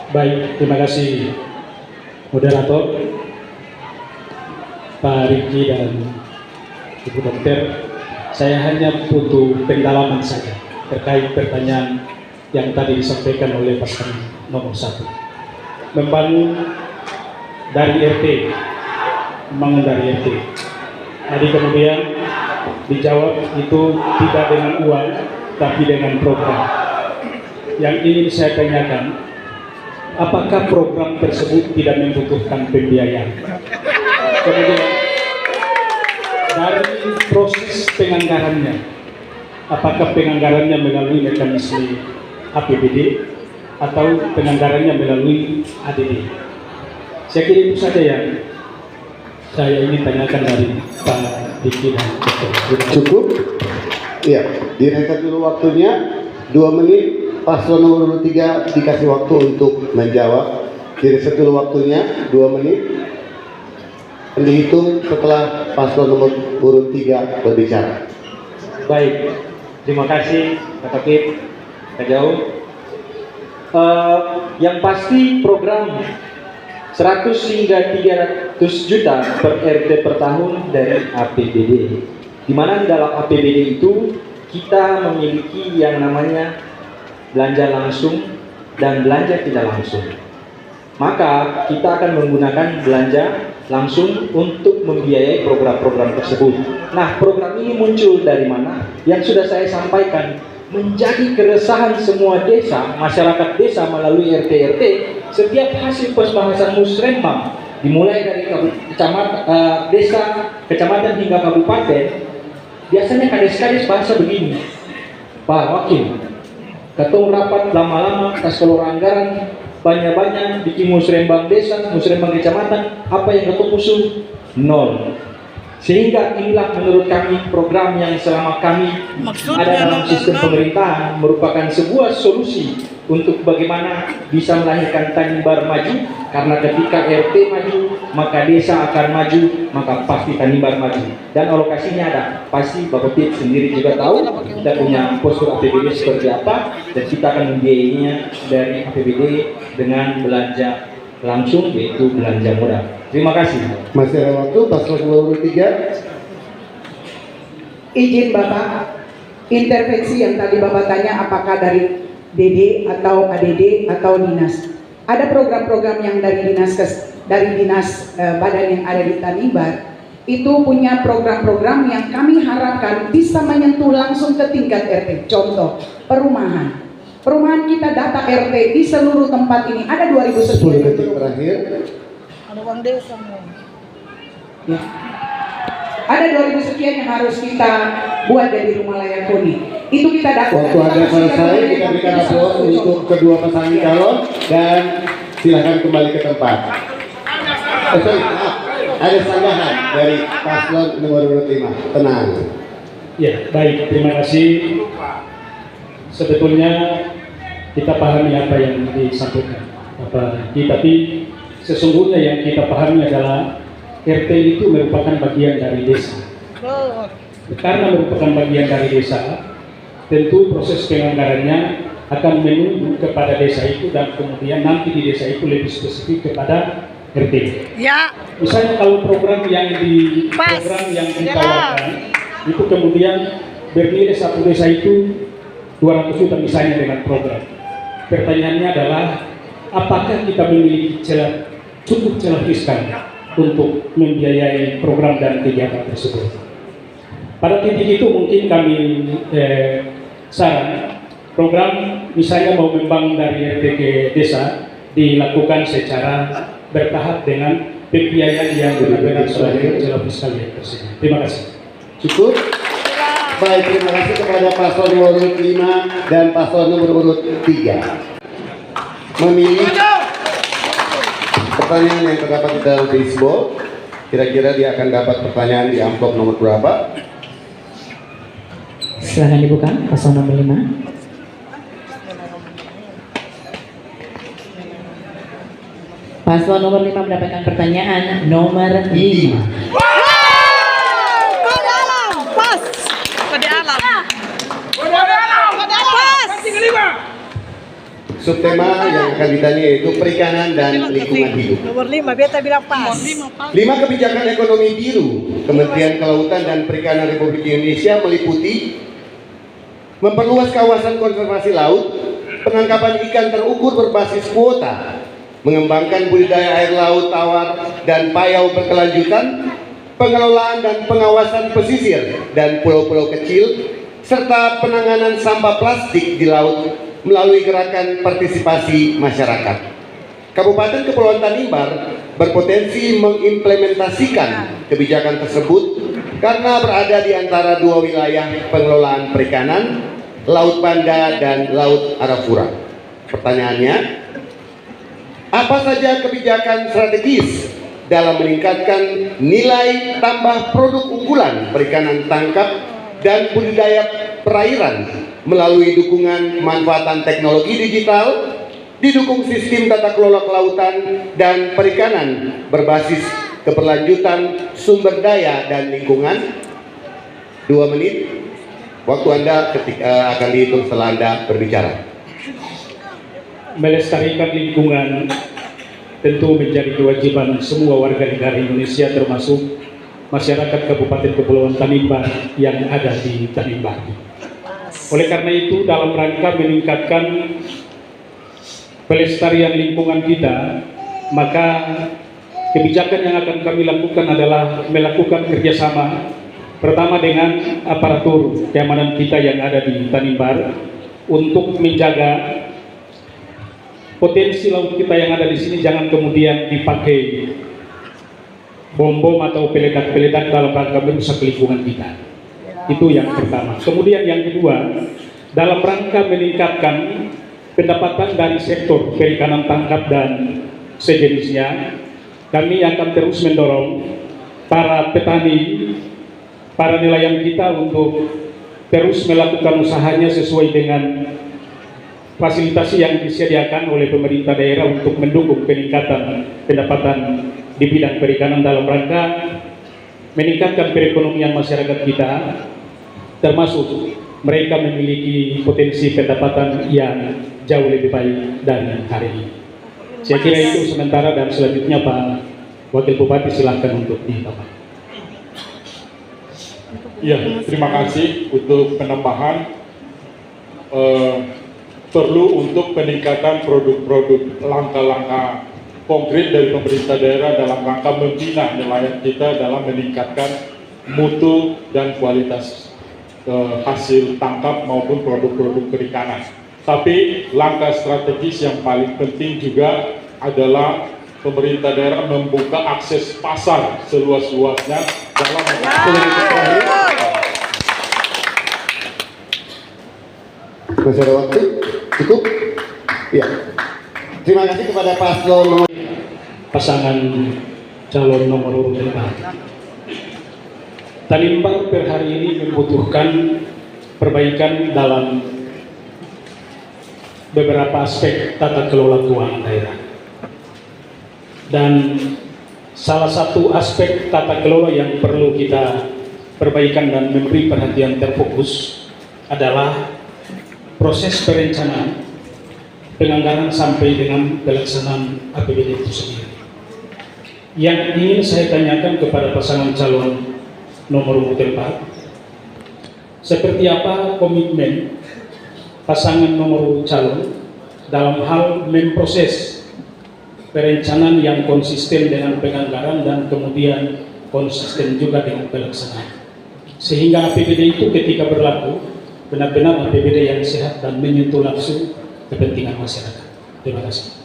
Baik, terima kasih moderator, Pak Riki dan Ibu Dokter. Saya hanya butuh pendalaman saja terkait pertanyaan yang tadi disampaikan oleh pasangan nomor 1. Membangun dari RT, membangun dari RT. Jadi kemudian dijawab itu tidak dengan uang, tapi dengan program. Yang ingin saya tanyakan, apakah program tersebut tidak membutuhkan pembiayaan? Kemudian dari proses penganggarannya, apakah penganggarannya melalui mekanisme APBD atau penganggarannya melalui ADD? Saya kira itu saja yang saya ingin tanyakan dari Pak Diki dan Dr. Cukup? Iya, direkam dulu waktunya 2 menit. Paslon nomor 3 dikasih waktu untuk menjawab. Direkam dulu waktunya 2 menit. Dihitung setelah paslon nomor 3 berbicara. Baik, terima kasih Pak Kapit, Kak Jauh. Yang pasti program 100 hingga 300 juta per RT per tahun dari APBD. Di mana dalam APBD itu kita memiliki yang namanya belanja langsung dan belanja tidak langsung. Maka kita akan menggunakan belanja langsung untuk membiayai program-program tersebut. Nah, program ini muncul dari mana? Yang sudah saya sampaikan, menjadi keresahan semua desa, masyarakat desa melalui RT-RT. Setiap hasil pembahasan musrembang, dimulai dari desa, kecamatan hingga kabupaten, biasanya kades-kades bahasa begini, Pak Wakil, ketua rapat lama-lama, kas keluar anggaran, banyak-banyak bikin musrembang desa, musrembang kecamatan, apa yang ketua usul? Nol. Sehingga inilah menurut kami program yang selama kami ada dalam sistem pemerintahan merupakan sebuah solusi untuk bagaimana bisa melahirkan Tanimbar maju, karena ketika RT maju maka desa akan maju, maka pasti Tanimbar maju, dan alokasinya ada pasti. Bapak Pit sendiri juga tahu kita punya postur APBD seperti apa, dan kita akan membiayainya dari APBD dengan belanja langsung, yaitu belanja modal. Terima kasih. Masih ada waktu, paslon nomor 3. Izin Bapak, intervensi yang tadi Bapak tanya apakah dari DD atau ADD atau dinas. Ada program-program yang dari dinas badan yang ada di Tanimbar itu punya program-program yang kami harapkan bisa menyentuh langsung ke tingkat RT. Contoh, perumahan. Perumahan kita data RT di seluruh tempat ini ada 2010 detik terakhir. Ada uang desa ya. Ada 2000 sekian yang harus kita buat dari rumah layak huni. Itu kita dapat. Waktu Anda selesai, kita berikan aplaus untuk kedua pasangan calon dan silakan kembali ke tempat. Ada sanggahan dari paslon nomor 5. Tenang. Ya, baik, terima kasih. Sebetulnya kita pahami apa yang disampaikan Bapak Riki, tapi sesungguhnya yang kita pahami adalah RT itu merupakan bagian dari desa. Karena merupakan bagian dari desa, tentu proses penganggarannya akan menunggu kepada desa itu, dan kemudian nanti di desa itu lebih spesifik kepada RT. Ya. Misalnya kalau program yang ditawarkan itu kemudian bernilai satu desa itu 200 juta misalnya dengan program. Pertanyaannya adalah apakah kita memiliki cukup celah fiskal untuk membiayai program dan kegiatan tersebut. Pada titik itu mungkin kami saran program misalnya mau membangun dari RT ke desa dilakukan secara bertahap dengan pembiayaan yang benar-benar sesuai celah fiskal yang tersebut. Terima kasih. Cukup? Baik, terima kasih kepada paslon nomor 5 dan paslon nomor 3. Memilih pertanyaan yang terdapat di dalam baseball, kira-kira dia akan dapat pertanyaan di amplop nomor berapa? Silahkan dibuka, paslon nomor 5. Paslon nomor 5 mendapatkan pertanyaan nomor 5. subtema yang akan ditanya yaitu perikanan dan lingkungan hidup. Nomor 5, beta bilang pas. 5 kebijakan ekonomi biru Kementerian Kelautan dan Perikanan Republik Indonesia meliputi memperluas kawasan konservasi laut, penangkapan ikan terukur berbasis kuota, mengembangkan budidaya air laut tawar dan payau berkelanjutan, pengelolaan dan pengawasan pesisir dan pulau-pulau kecil, serta penanganan sampah plastik di laut melalui gerakan partisipasi masyarakat. Kabupaten Kepulauan Tanimbar berpotensi mengimplementasikan kebijakan tersebut karena berada di antara dua wilayah pengelolaan perikanan, Laut Banda dan Laut Arafura. Pertanyaannya, apa saja kebijakan strategis dalam meningkatkan nilai tambah produk unggulan perikanan tangkap dan budidaya perairan melalui dukungan pemanfaatan teknologi digital, didukung sistem tata kelola kelautan dan perikanan berbasis keberlanjutan sumber daya dan lingkungan? 2 menit, waktu Anda akan dihitung setelah Anda berbicara. Melestarikan lingkungan tentu menjadi kewajiban semua warga negara Indonesia, termasuk masyarakat Kabupaten Kepulauan Tanimbar yang ada di Tanimbar. Oleh karena itu, dalam rangka meningkatkan pelestarian lingkungan kita, maka kebijakan yang akan kami lakukan adalah melakukan kerjasama pertama dengan aparatur keamanan kita yang ada di Tanimbar untuk menjaga potensi laut kita yang ada di sini jangan kemudian dipakai bom-bom atau peledak-peledak dalam rangka merusak lingkungan kita. Itu yang pertama. Kemudian yang kedua, dalam rangka meningkatkan pendapatan dari sektor perikanan tangkap dan sejenisnya, kami akan terus mendorong para petani, para nelayan kita untuk terus melakukan usahanya sesuai dengan fasilitasi yang disediakan oleh pemerintah daerah untuk mendukung peningkatan pendapatan di bidang perikanan dalam rangka meningkatkan perekonomian masyarakat kita, termasuk mereka memiliki potensi pendapatan yang jauh lebih baik dari hari ini. Saya kira itu sementara, dan selanjutnya Pak Wakil Bupati silakan untuk ditambah. Ya, terima kasih untuk penambahan. Perlu untuk peningkatan produk-produk langkah-langkah konkret dari pemerintah daerah dalam rangka membina nelayan kita dalam meningkatkan mutu dan kualitas hasil tangkap maupun produk-produk perikanan. Tapi langkah strategis yang paling penting juga adalah pemerintah daerah membuka akses pasar seluas-luasnya dalam Masih ada waktu? Cukup? Ya. Terima kasih kepada paslon nomor pasangan calon nomor urut 5. Tanimbar per hari ini membutuhkan perbaikan dalam beberapa aspek tata kelola keuangan daerah. Dan salah satu aspek tata kelola yang perlu kita perbaikan dan memberi perhatian terfokus adalah proses perencanaan, penganggaran sampai dengan pelaksanaan APBD itu sendiri. Yang ingin saya tanyakan kepada pasangan calon nomor urut 4, seperti apa komitmen pasangan nomor urut calon dalam hal memproses perencanaan yang konsisten dengan penganggaran dan kemudian konsisten juga dengan pelaksanaan, sehingga APBD itu ketika berlaku benar-benar APBD yang sehat dan menyentuh langsung kepentingan masyarakat. Terima kasih.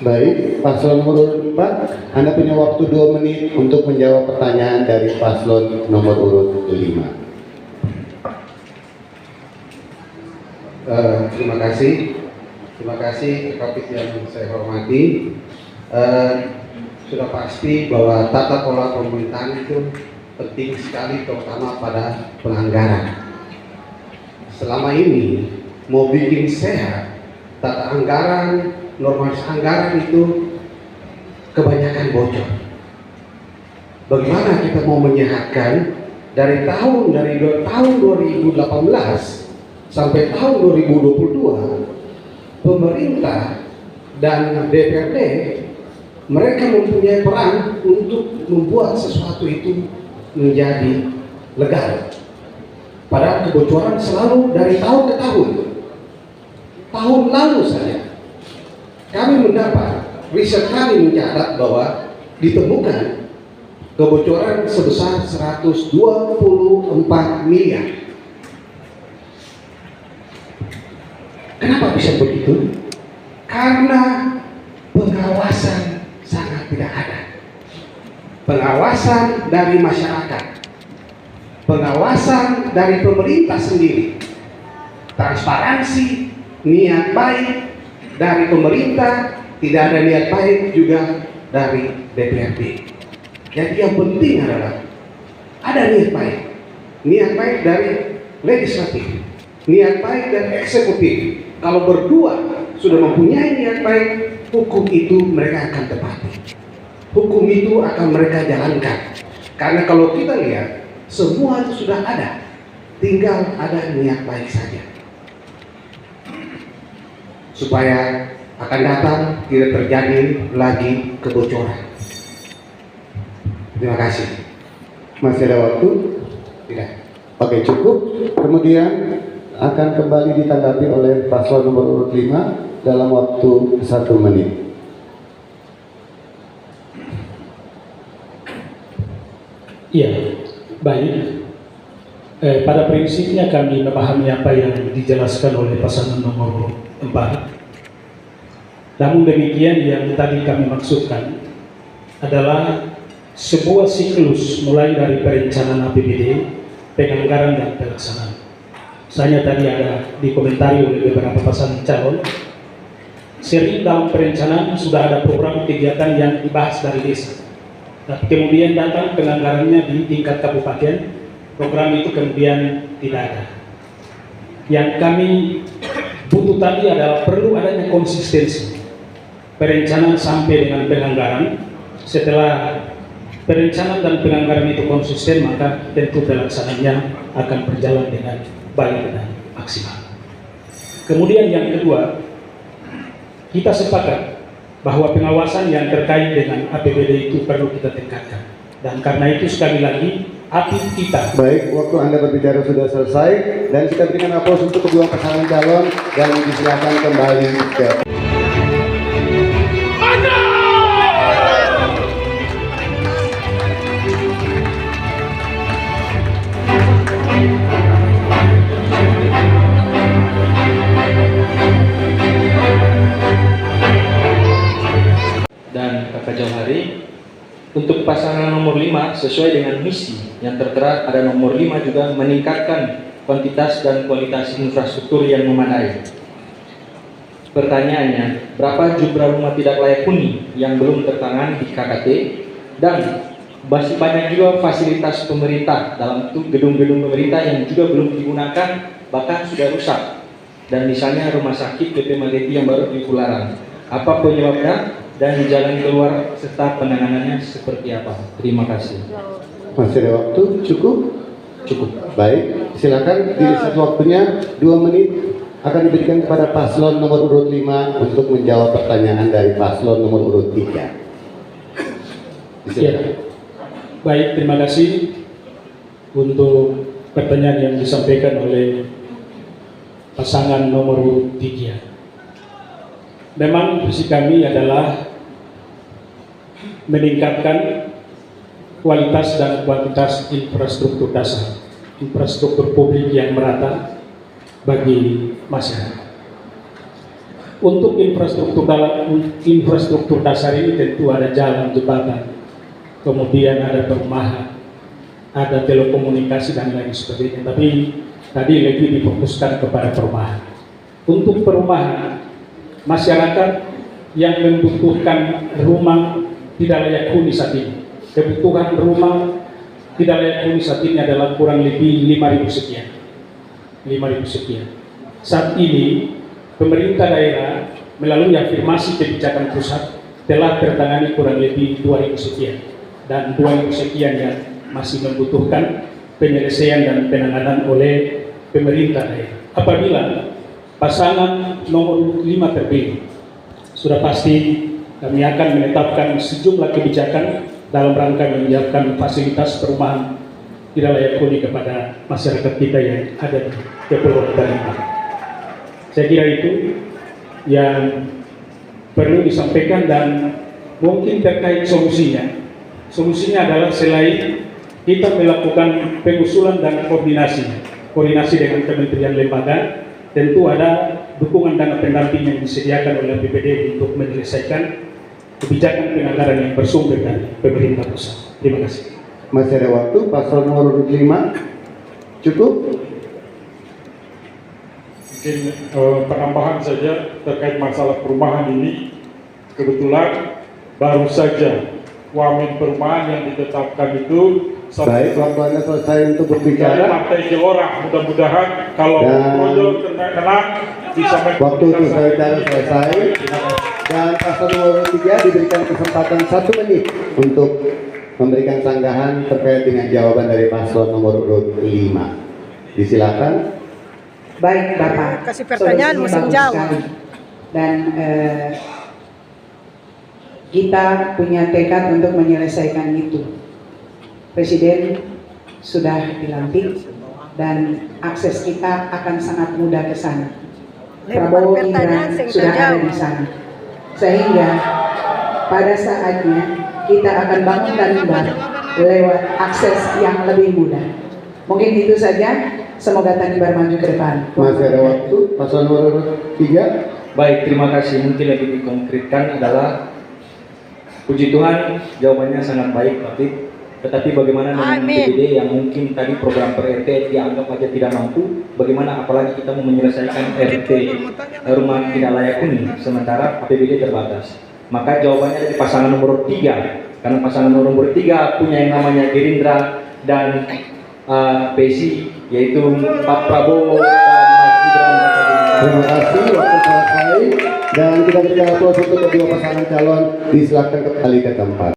Baik, paslon nomor urut 4, Anda punya waktu 2 menit untuk menjawab pertanyaan dari paslon nomor urut 5. Terima kasih Kapit yang saya hormati. Sudah pasti bahwa tata kelola pemerintahan itu penting sekali, terutama pada penganggaran. Selama ini mau bikin sehat tata anggaran, normalisasi anggaran itu kebanyakan bocor. Bagaimana kita mau menyehatkan dari tahun 2018 sampai tahun 2022 pemerintah dan DPRD mereka mempunyai peran untuk membuat sesuatu itu menjadi legal. Padahal kebocoran selalu dari tahun ke tahun. Tahun lalu saja kami mendapat, riset kami mencatat bahwa ditemukan kebocoran sebesar 124 miliar. Kenapa bisa begitu? Karena pengawasan sangat tidak ada. Pengawasan dari masyarakat, pengawasan dari pemerintah sendiri, transparansi, niat baik dari pemerintah, tidak ada niat baik juga dari DPRD. Jadi yang penting adalah ada niat baik dari legislatif, niat baik dari eksekutif. Kalau berdua sudah mempunyai niat baik, hukum itu mereka akan tepati. Hukum itu akan mereka jalankan. Karena kalau kita lihat, semua itu sudah ada, tinggal ada niat baik saja. Supaya akan datang tidak terjadi lagi kebocoran. Terima kasih. Masih ada waktu? Tidak. Oke, cukup. Kemudian akan kembali ditanggapi oleh paslon nomor urut 5 dalam waktu 1 menit. Iya, baik. Pada prinsipnya kami memahami apa yang dijelaskan oleh pasangan nomor 4. Namun demikian yang tadi kami maksudkan adalah sebuah siklus mulai dari perencanaan APBD, penganggaran dan pelaksanaan. Misalnya tadi ada dikomentari oleh beberapa pasangan calon, sering dalam perencanaan sudah ada program kegiatan yang dibahas dari desa. Tapi kemudian datang penganggarannya di tingkat kabupaten, program itu kemudian tidak ada. Yang kami butuh tadi adalah perlu adanya konsistensi perencanaan sampai dengan penganggaran. Setelah perencanaan dan penganggaran itu konsisten, maka tentu pelaksanaannya akan berjalan dengan baik dan maksimal. Kemudian yang kedua, kita sepakat bahwa pengawasan yang terkait dengan APBD itu perlu kita tingkatkan. Dan karena itu sekali lagi, APID kita. Baik, waktu Anda berbicara sudah selesai dan kita berikan aplaus untuk kedua pasangan calon dan disilakan kembali ke dan Kakak Jauhari. Untuk pasangan nomor 5 sesuai dengan misi yang tertera pada nomor 5 juga meningkatkan kuantitas dan kualitas infrastruktur yang memadai. Pertanyaannya, berapa jumlah rumah tidak layak huni yang belum tertangani di KKT, dan masih banyak juga fasilitas pemerintah dalam gedung-gedung pemerintah yang juga belum digunakan, bahkan sudah rusak. Dan misalnya rumah sakit PP Mageti yang baru di Pularan. Apa penyebabnya dan jalan keluar serta penanganannya seperti apa? Terima kasih. Masih ada waktu? Cukup? Cukup. Baik, silakan diriset waktunya 2 menit akan diberikan kepada paslon nomor urut 5 untuk menjawab pertanyaan dari paslon nomor urut 3. Ya. Baik, terima kasih untuk pertanyaan yang disampaikan oleh pasangan nomor urut 3. Memang visi kami adalah meningkatkan kualitas dan kuantitas infrastruktur dasar, infrastruktur publik yang merata bagi masyarakat. Untuk infrastruktur dasar ini tentu ada jalan, jembatan, kemudian ada perumahan, ada telekomunikasi dan lain sebagainya. Tapi tadi lebih difokuskan kepada perumahan. Untuk perumahan, masyarakat yang membutuhkan rumah tidak layak huni saat ini. Kebutuhan rumah tidak layak huni saat ini adalah kurang lebih 5.000 sekian. 5.000 sekian. Saat ini pemerintah daerah melalui afirmasi kebijakan pusat telah tertangani kurang lebih 2.000 sekian, dan 2.000 sekian yang masih membutuhkan penyelesaian dan penanganan oleh pemerintah daerah. Apabila pasangan nomor 5 terpilih, sudah pasti kami akan menetapkan sejumlah kebijakan dalam rangka menyiapkan fasilitas perumahan tidak layak huni kepada masyarakat kita yang ada di Kepulauan Karimun. Saya kira itu yang perlu disampaikan, dan mungkin terkait solusinya. Solusinya adalah selain kita melakukan pengusulan dan koordinasi dengan kementerian lembaga, tentu ada dukungan dana pendamping yang disediakan oleh BPD untuk menyelesaikan kebijakan penganggaran yang bersumber dari pemerintah pusat. Terima kasih. Masih ada waktu, paslon nomor 5 cukup. Mungkin penambahan saja terkait masalah perumahan ini. Kebetulan baru saja wamen perumahan yang ditetapkan itu Baik, waktu Anda selesai untuk dari berbicara. Partai Gelora. Mudah-mudahan kalau proyek kena bisa Waktu untuk saya bicara selesai. Dan paslon nomor 3 diberikan kesempatan 1 menit untuk memberikan sanggahan terkait dengan jawaban dari paslon nomor 5. Disilakan. Baik Bapak, Kasih pertanyaan, solusinya mesti bagus jawab. sekali. Dan kita punya tekad untuk menyelesaikan itu. Presiden sudah dilantik dan akses kita akan sangat mudah ke sana. Prabowo Gibran sudah ada di sana. Sehingga pada saatnya kita akan bangun Tanimbar lewat akses yang lebih mudah. Mungkin itu saja. Semoga Tanimbar maju ke depan. Masih ada waktu, paslon nomor 3. Baik, terima kasih. Mungkin lebih dikonkretkan adalah puji Tuhan jawabannya sangat baik, Pak Fit. Tetapi bagaimana dengan Amin. BPD yang mungkin tadi program per RT dianggap aja tidak mampu, bagaimana apalagi kita mau menyelesaikan RT rumah tidak layak huni sementara APBD terbatas. Maka jawabannya ada di pasangan nomor 3, karena pasangan nomor 3 punya yang namanya Gerindra dan PSI, yaitu Pak Prabowo dan Mas Gibran. Terima kasih, waktu selesai. Dan kita berikan aplaus untuk kedua pasangan calon. Disilakan kembali ke tempat.